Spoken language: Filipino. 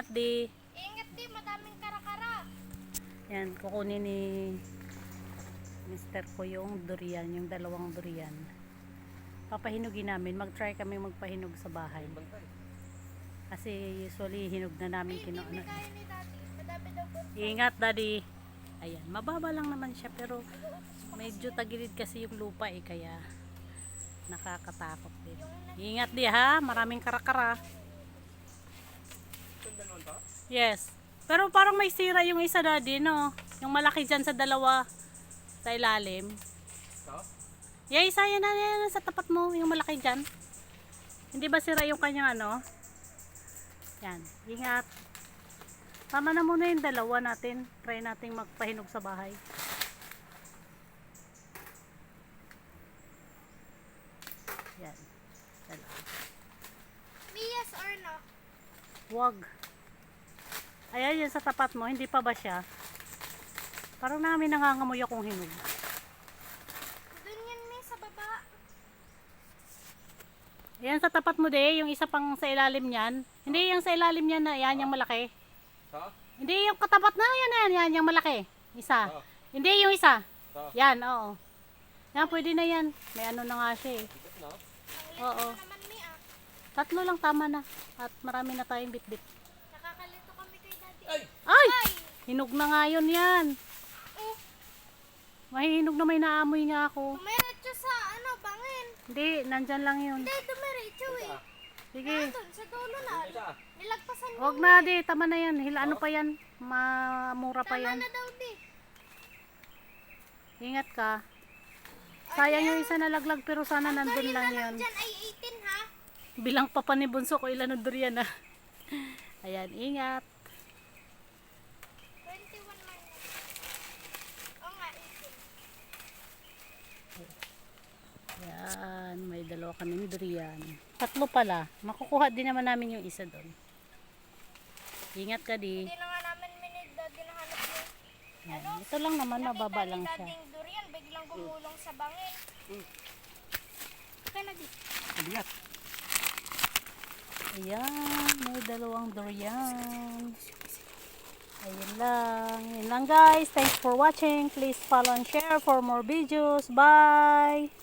Ingat di. Ingat di, madaming kara-kara. Yan, kukunin ni Mister ko yung durian, yung dalawang durian. Papahinugin namin. Mag-try kami magpahinog sa bahay. Kasi usually hinog na namin Hindi kinuha. kaya ni daddy. Madami daw po. Ingat daddy. Ayan, mababa lang naman siya pero medyo tagilid kasi yung lupa kaya nakakatakot din. Ingat di ha, maraming karakara. Yes. Pero parang may sira yung isa daddy, no? Yung malaki dyan sa dalawa sa ilalim. Yeah, isa yan na yan sa tapat mo, yung malaki dyan. Hindi ba sira yung kanyang ano? Yan, ingat. Tama na muna yung dalawa natin. Try nating magpahinog sa bahay. Yan. Dalawa. Yes or no? Wag. Ayan yan sa tapat mo, hindi pa ba siya? Parang namin nangangamoy akong hinog. Doon yan may sa baba. Ayan sa tapat mo de, yung isa pang sa ilalim niyan. Hindi yung sa ilalim niyan na yan yung malaki. Hindi yung katapat na yan yung malaki. Isa. Hindi yung isa. Yan, oo. Yan, pwede na yan. May ano na nga siya eh. Oo. Naman may ah. Tatlo lang tama na. At marami na tayong bitbit. Nakakalito kami kay daddy. Ay! Hinog na nga yun yan. Oh, Mahihinog na may naamoy nga ako. dumiretso sa ano, bangin. Hindi, nandyan lang yun. Hindi, dumiretso eh. Sige. Doon, sa dulo na. Nilagpasan mo. Huwag na di, tama na yan. Ano pa yan? Mamura pa Tama yan. na daw di. Ingat ka. Sayang yung isa nalaglag pero sana nandun lang yan. Diyan ay 18 ha. Bilang papa ni Bunso ko ilan ang durian na. Ayan, ingat. 21 man. Oo nga, 18. Ayan, may dalawa kaming durian. Tatlo pala. Makukuha din naman namin yung isa doon. Ingat ka di. Hindi na nga namin minid daddy nahanap yung Ayan, ito lang naman, mababa lang nakita siya. ni dading durian, biglang gumulong sa bangin. Kaya na di. Bigat. Ayan, may dalawang durian. Ayun lang. Yun lang guys. Thanks for watching. Please follow and share for more videos. Bye!